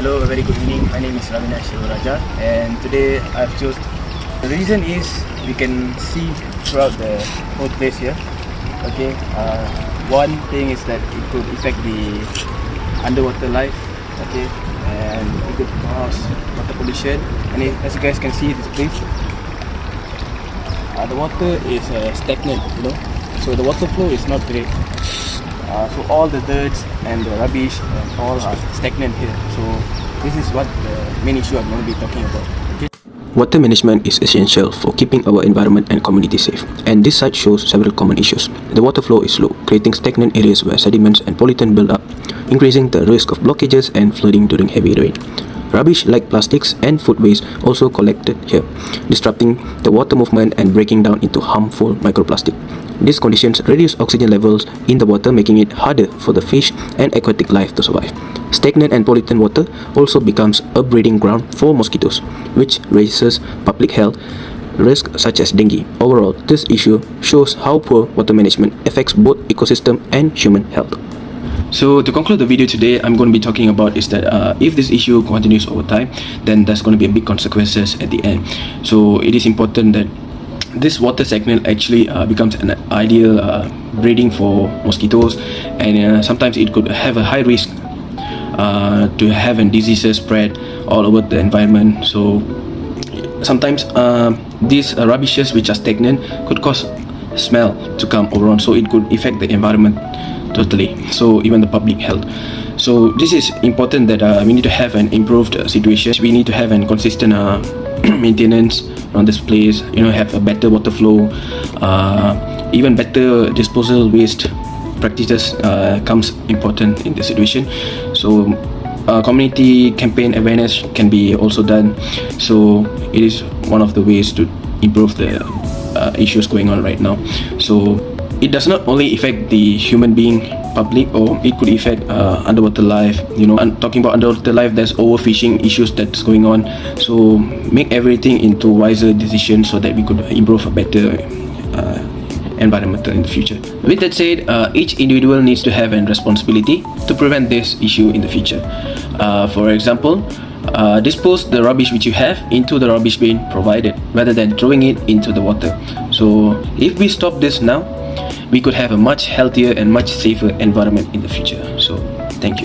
Hello, a very good evening. My name is Ravinash Raja, and today I've chosen. The reason is we can see throughout the whole place here. Okay, one thing is that it could affect the underwater life. Okay, and it could cause water pollution. And as you guys can see, this place, the water is stagnant. So the water flow is not great. So all the dirt and the rubbish all are stagnant here. So this is what the main issue I'm going to be talking about. Okay? Water management is essential for keeping our environment and community safe, and this site shows several common issues. The water flow is slow, creating stagnant areas where sediments and pollutant build up, increasing the risk of blockages and flooding during heavy rain. Rubbish like plastics and food waste also collected here, disrupting the water movement and breaking down into harmful microplastic. These conditions reduce oxygen levels in the water, making it harder for the fish and aquatic life to survive. Stagnant and pollutant water also becomes a breeding ground for mosquitoes, which raises public health risks such as dengue. Overall, this issue shows how poor water management affects both ecosystem and human health. So to conclude the video today, I'm going to be talking about is that if this issue continues over time, then there's going to be a big consequences at the end. So it is important that this water segment actually becomes an ideal breeding for mosquitoes, and sometimes it could have a high risk to have diseases spread all over the environment. So sometimes these rubbishes which are stagnant could cause smell to come around, so it could affect the environment totally, so even the public health. So this is important that we need to have an improved situation. We need to have an consistent maintenance on this place, have a better water flow, even better disposal waste practices comes important in the situation. So community campaign awareness can be also done, so it is one of the ways to improve the issues going on right now. So it does not only affect the human being public, or it could affect underwater life. And talking about underwater life, there's overfishing issues that's going on. So make everything into wiser decisions so that we could improve a better environment in the future. With that said, each individual needs to have a responsibility to prevent this issue in the future. For example, dispose the rubbish which you have into the rubbish bin provided, rather than throwing it into the water. So if we stop this now, we could have a much healthier and much safer environment in the future. So thank you.